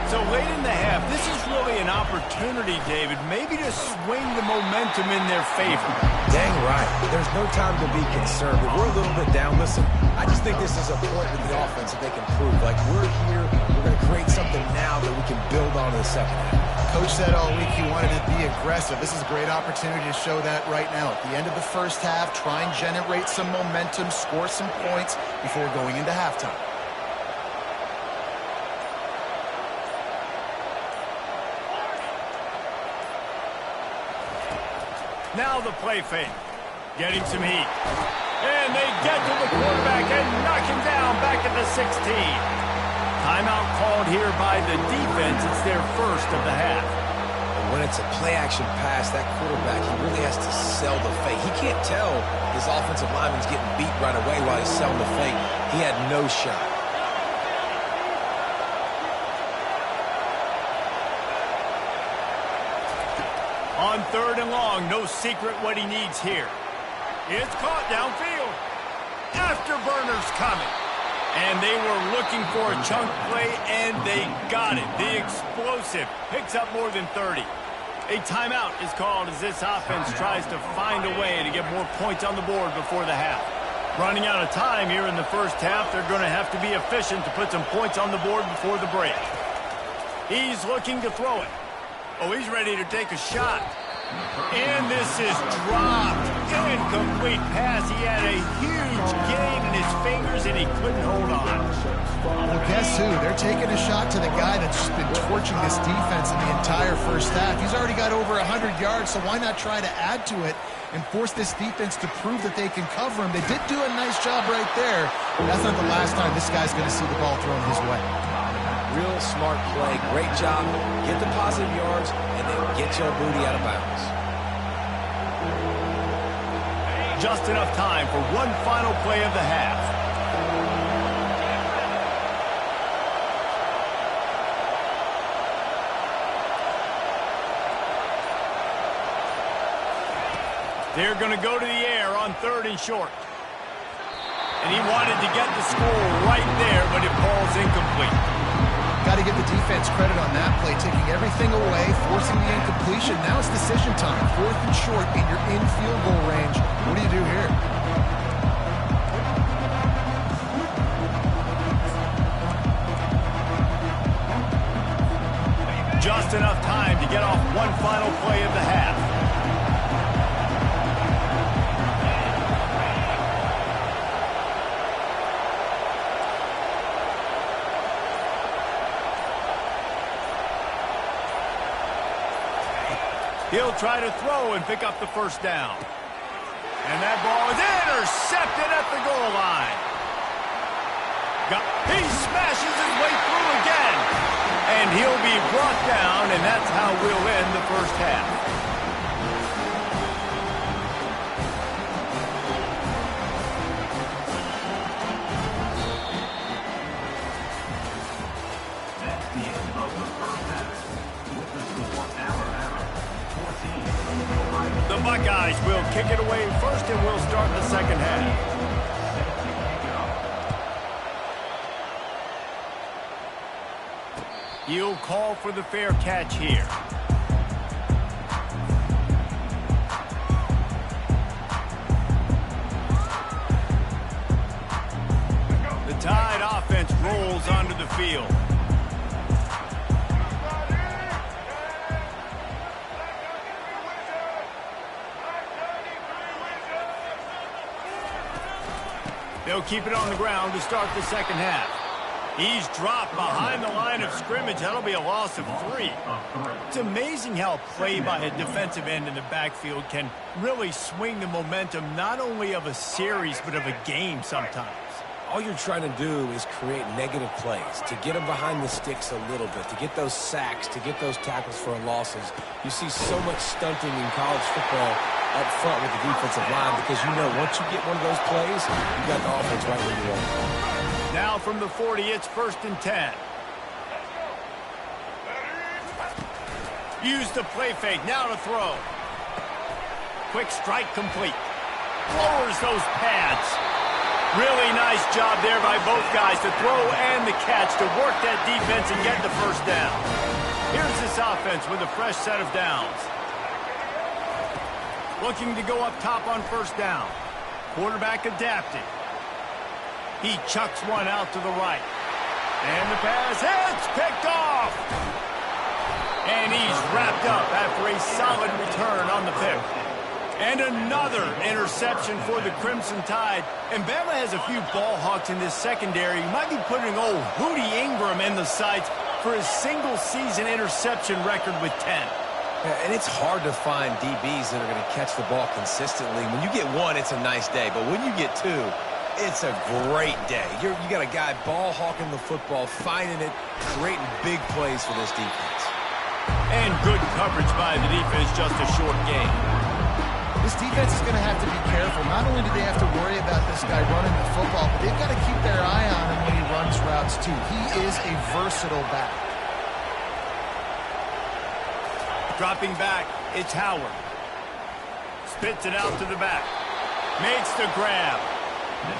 So late in the half, this is really an opportunity, David, maybe to swing the momentum in their favor. Dang right. There's no time to be concerned. If we're a little bit down, listen, I just think this is a point with the offense that they can prove. Like, we're here, we're going to create something now that we can build on in the second half. Coach said all week he wanted to be aggressive. This is a great opportunity to show that right now. At the end of the first half, try and generate some momentum, score some points before going into halftime. Now the play fake. Getting some heat. And they get to the quarterback and knock him down back at the 16. Timeout called here by the defense. It's their first of the half. When it's a play-action pass, that quarterback, he really has to sell the fake. He can't tell his offensive lineman's getting beat right away while he's selling the fake. He had no shot. On 3rd and long, no secret what he needs here. It's caught downfield. Afterburners coming. And they were looking for a chunk play, and they got it. The explosive picks up more than 30. A timeout is called as this offense tries to find a way to get more points on the board before the half. Running out of time here in the first half, they're going to have to be efficient to put some points on the board before the break. He's looking to throw it. Oh, he's ready to take a shot. And this is dropped. Incomplete pass. He had a huge gain in his fingers, and he couldn't hold on. Well, guess who? They're taking a shot to the guy that's just been torching this defense in the entire first half. He's already got over 100 yards, so why not try to add to it and force this defense to prove that they can cover him? They did do a nice job right there. That's not the last time this guy's going to see the ball thrown his way. Real smart play. Great job. Get the positive yards, and then get your booty out of bounds. Just enough time for one final play of the half. They're going to go to the air on 3rd and short. And he wanted to get the score right there, but it falls incomplete. Got to give the defense credit on that play, taking everything away, forcing the incompletion. Now it's decision time. 4th and short, and you're in field goal range. What do you do here? Just enough time to get off one final play of the half. He'll try to throw and pick up the first down. And that ball is intercepted at the goal line. He smashes his way through again. And he'll be brought down, and that's how we'll end the first half. The Buckeyes will kick it away first, and we'll start the second half. He'll call for the fair catch here. field. They'll keep it on the ground to start the second half. He's dropped behind the line of scrimmage. That'll be a loss of 3. It's amazing how play by a defensive end in the backfield can really swing the momentum not only of a series but of a game sometimes. All you're trying to do is create negative plays, to get them behind the sticks a little bit, to get those sacks, to get those tackles for losses. You see so much stunting in college football up front with the defensive line because you know once you get one of those plays, you got the offense right where you want it. Now from the 40, it's 1st and 10. Use the play fake, now to throw. Quick strike complete. Lowers those pads. Really nice job there by both guys to throw and the catch to work that defense and get the first down. Here's this offense with a fresh set of downs. Looking to go up top on 1st down. Quarterback adapting. He chucks one out to the right. And the pass, it's picked off. And he's wrapped up after a solid return on the pick. And another interception for the Crimson Tide. And Bama has a few ball hawks in this secondary. You might be putting old Hootie Ingram in the sights for his single-season interception record with 10. Yeah, and it's hard to find DBs that are going to catch the ball consistently. When you get one, it's a nice day. But when you get two, it's a great day. You got a guy ball hawking the football, finding it, creating big plays for this defense. And good coverage by the defense, just a short game. This defense is going to have to be careful. Not only do they have to worry about this guy running the football, but they've got to keep their eye on him when he runs routes too. He is a versatile back. Dropping back, it's Howard. Spits it out to the back. Makes the grab.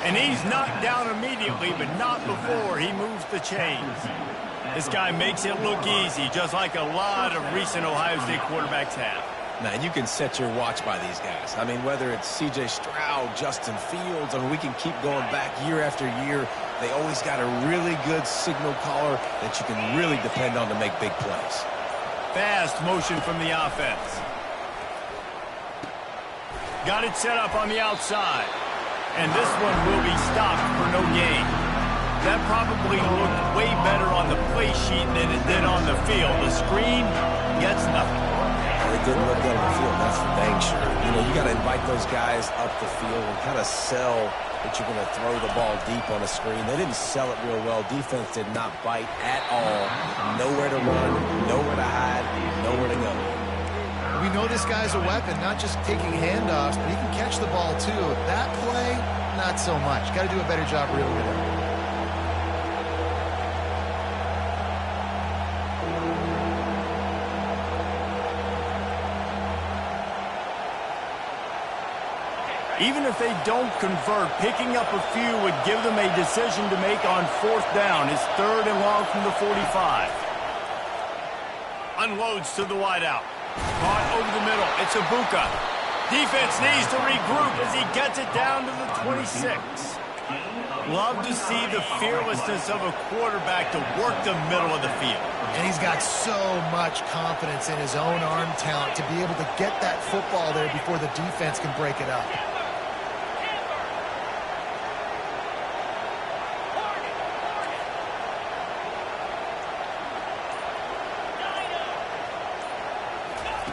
And he's knocked down immediately, but not before he moves the chains. This guy makes it look easy, just like a lot of recent Ohio State quarterbacks have. Now, you can set your watch by these guys. I mean, whether it's C.J. Stroud, Justin Fields, I mean, we can keep going back year after year. They always got a really good signal caller that you can really depend on to make big plays. Fast motion from the offense. Got it set up on the outside. And this one will be stopped for no gain. That probably looked way better on the play sheet than it did on the field. The screen gets nothing. It didn't look good on the field, that's for dang sure. You know, you got to invite those guys up the field and kind of sell that you're going to throw the ball deep on a screen. They didn't sell it real well. Defense did not bite at all. Nowhere to run, nowhere to hide, nowhere to go. We know this guy's a weapon, not just taking handoffs, but he can catch the ball too. That play, not so much. Got to do a better job reeling it in. Even if they don't convert, picking up a few would give them a decision to make on 4th down. It's 3rd and long from the 45. Unloads to the wideout. Caught over the middle. It's Ibuka. Defense needs to regroup as he gets it down to the 26. Love to see the fearlessness of a quarterback to work the middle of the field. And he's got so much confidence in his own arm talent to be able to get that football there before the defense can break it up.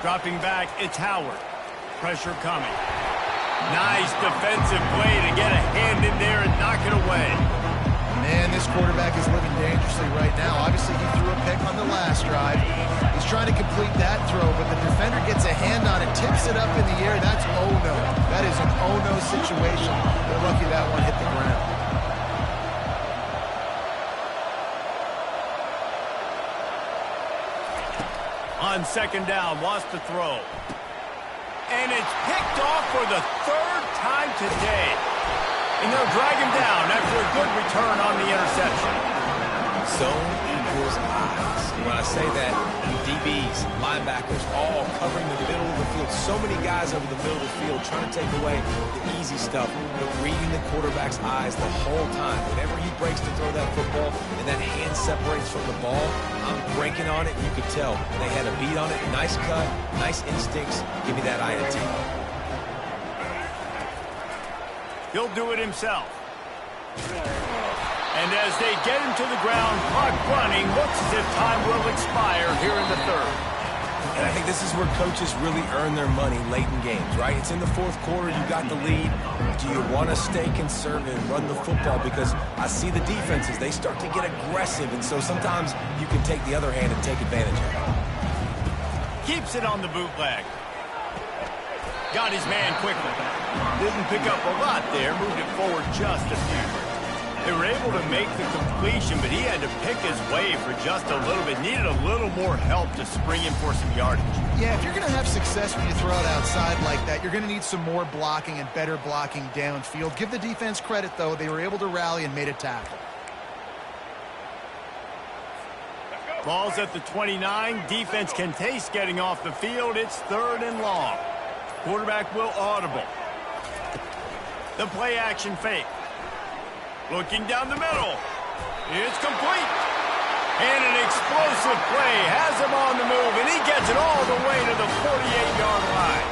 Dropping back, it's Howard. Pressure coming. Nice defensive play to get a hand in there and knock it away. Man, this quarterback is living dangerously right now. Obviously, he threw a pick on the last drive. He's trying to complete that throw, but the defender gets a hand on it, tips it up in the air. That's oh-no. That is an oh-no situation. They're lucky that one hit the ground. On 2nd down, wants to throw. And it's picked off for the 3rd time today. And they'll drag him down after a good return on the interception. Zone and equals eyes. And when I say that, DBs, linebackers, all covering the middle of the field. So many guys over the middle of the field trying to take away the easy stuff, but reading the quarterback's eyes the whole time. Whenever he breaks to throw that football and that hand separates from the ball, I'm breaking on it. You could tell they had a beat on it. Nice cut, nice instincts. Give me that eye to take. He'll do it himself. And as they get him to the ground, clock running, looks as if time will expire here in the third. And I think this is where coaches really earn their money late in games, right? It's in the fourth quarter, you got the lead. Do you want to stay conservative and run the football? Because I see the defenses, they start to get aggressive, and so sometimes you can take the other hand and take advantage of it. Keeps it on the bootleg. Got his man quickly. Didn't pick up a lot there, moved it forward just a few. They were able to make the completion, but he had to pick his way for just a little bit. Needed a little more help to spring him for some yardage. Yeah, if you're going to have success when you throw it outside like that, you're going to need some more blocking and better blocking downfield. Give the defense credit, though. They were able to rally and made a tackle. Ball's at the 29. Defense can taste getting off the field. It's 3rd and long. Quarterback will audible. The play action fake. Looking down the middle. It's complete. And an explosive play has him on the move, and he gets it all the way to the 48-yard line.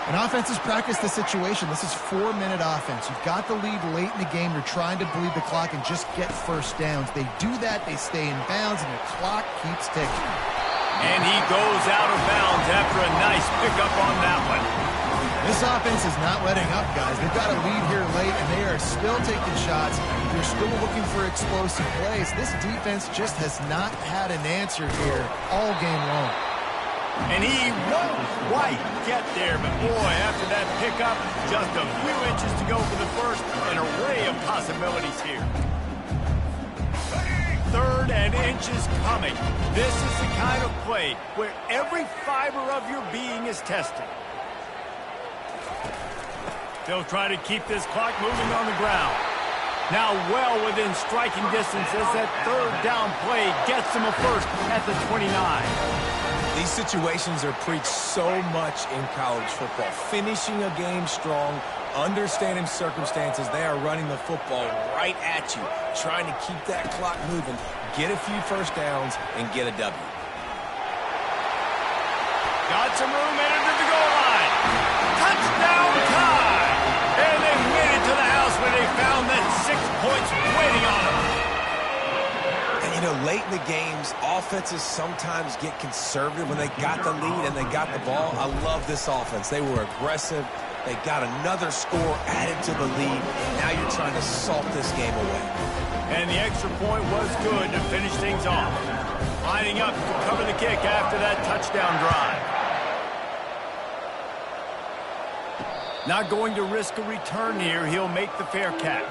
And offenses practice the situation. This is 4-minute offense. You've got the lead late in the game. You're trying to bleed the clock and just get first downs. They do that. They stay in bounds, and the clock keeps ticking. And he goes out of bounds after a nice pickup on that one. This offense is not letting up, guys. They've got a lead here late, and they are still taking shots. They're still looking for explosive plays. This defense just has not had an answer here all game long. And he won't quite get there, but boy, after that pickup, just a few inches to go for the first. An array of possibilities here. 3rd and inches coming. This is the kind of play where every fiber of your being is tested. They'll try to keep this clock moving on the ground. Now well within striking distance as that 3rd down play gets them a first at the 29. These situations are preached so much in college football. Finishing a game strong, understanding circumstances. They are running the football right at you, trying to keep that clock moving, get a few first downs, and get a W. Got some room, entered the goal line. Touchdown tie! And they made it to the house where they found that 6 points waiting on them. And, you know, late in the games, offenses sometimes get conservative when they got the lead and they got the ball. I love this offense. They were aggressive. They got another score added to the lead. Now you're trying to salt this game away. And the extra point was good to finish things off. Lining up to cover the kick after that touchdown drive. Not going to risk a return here. He'll make the fair catch.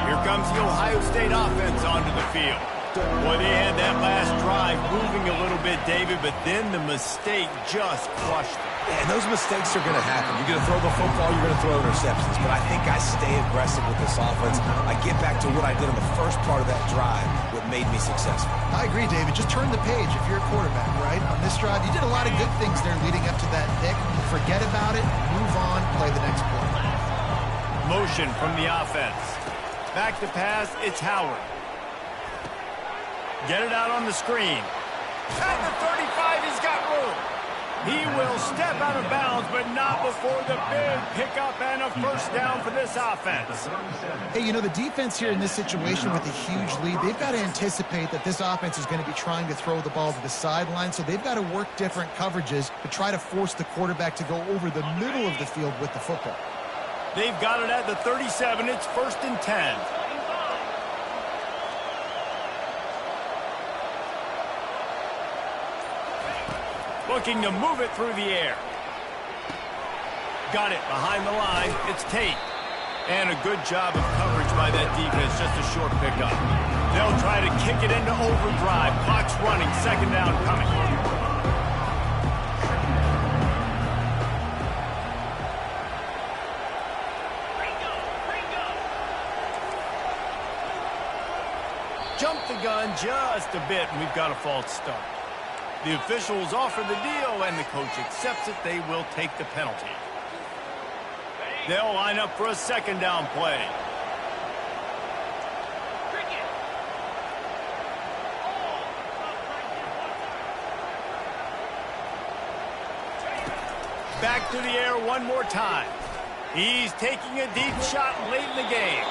Here comes the Ohio State offense onto the field. Boy, they had that last drive moving a little bit, David, but then the mistake just crushed them. Yeah, and those mistakes are going to happen. You're going to throw the football, you're going to throw interceptions. But I think I stay aggressive with this offense. I get back to what I did in the first part of that drive, what made me successful. I agree, David. Just turn the page if you're a quarterback, right? On this drive, you did a lot of good things there leading up to that pick. Forget about it, move on, play the next play. Motion from the offense. Back to pass, it's Howard. Get it out on the screen. At the 35, he's got room. He will step out of bounds, but not before the big pickup and a first down for this offense. Hey, you know, the defense here in this situation with a huge lead, they've got to anticipate that this offense is going to be trying to throw the ball to the sideline, so they've got to work different coverages to try to force the quarterback to go over the middle of the field with the football. They've got it at the 37. It's 1st and 10. Looking to move it through the air. Got it behind the line. It's Tate. And a good job of coverage by that defense. Just a short pickup. They'll try to kick it into overdrive. Clock's running. 2nd down coming. the gun just a bit, and we've got a false start. The officials offer the deal, and the coach accepts it. They will take the penalty. They'll line up for a second down play. Back to the air one more time. He's taking a deep shot late in the game.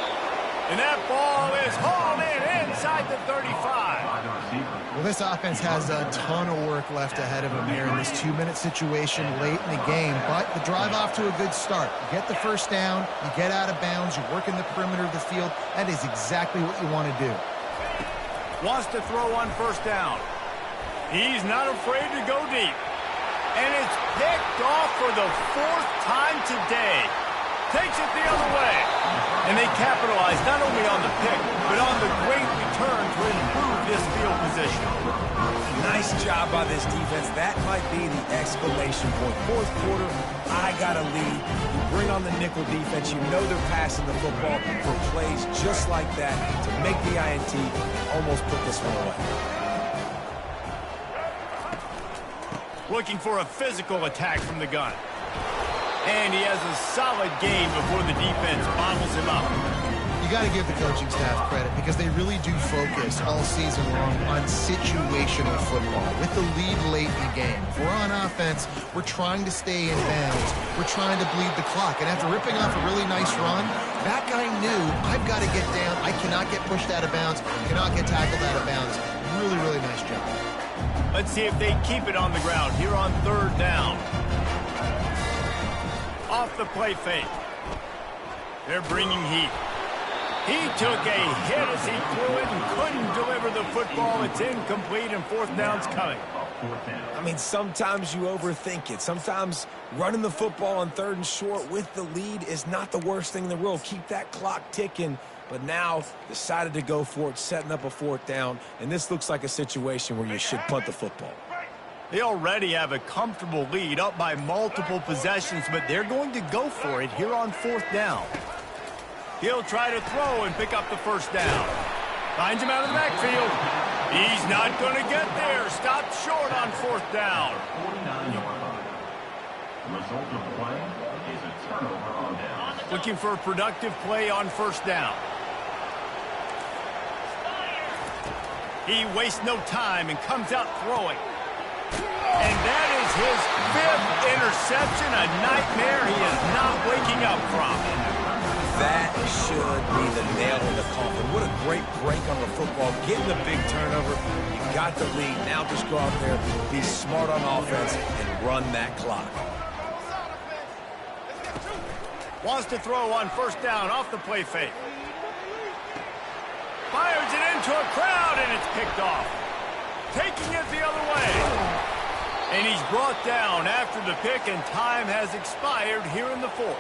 And that ball is hauled in inside the 35. Well, this offense has a ton of work left ahead of them here in this 2-minute situation late in the game. But the drive off to a good start. You get the first down, you get out of bounds, you work in the perimeter of the field. That is exactly what you want to do. Wants to throw on first down. He's not afraid to go deep. And it's picked off for the 4th time today. Takes it the other way. And they capitalize not only on the pick, but on the great return to improve this field position. Nice job by this defense. That might be the exclamation point. 4th quarter, I got a lead. You bring on the nickel defense. You know they're passing the football for plays just like that to make the INT and almost put this one away. Looking for a physical attack from the gun. And he has a solid game before the defense bottles him up. You got to give the coaching staff credit because they really do focus all season long on situational football. With the lead late in the game, if we're on offense, we're trying to stay in bounds. We're trying to bleed the clock. And after ripping off a really nice run, that guy knew, I've got to get down. I cannot get pushed out of bounds. Cannot get tackled out of bounds. Really, really nice job. Let's see if they keep it on the ground here on 3rd down. Off the play fake. They're bringing heat. He took a hit as he threw it and couldn't deliver the football. It's incomplete and 4th down's coming. I mean, sometimes you overthink it. Sometimes running the football on 3rd and short with the lead is not the worst thing in the world. Keep that clock ticking. But now decided to go for it, setting up a 4th down. And this looks like a situation where you should punt the football. They already have a comfortable lead up by multiple possessions, but they're going to go for it here on 4th down. He'll try to throw and pick up the first down. Finds him out of the backfield. He's not going to get there. Stopped short on 4th down. 49-yard line. The result of the play is a turnover on down. Looking for a productive play on 1st down. He wastes no time and comes out throwing. And that is his 5th interception, a nightmare he is not waking up from. That should be the nail in the coffin. What a great break on the football. Getting the big turnover. You got the lead. Now just go out there, be smart on offense, and run that clock. Wants to throw on 1st down off the play fake. Fires it into a crowd, and it's picked off. Taking it the other way. And he's brought down after the pick, and time has expired here in the 4th.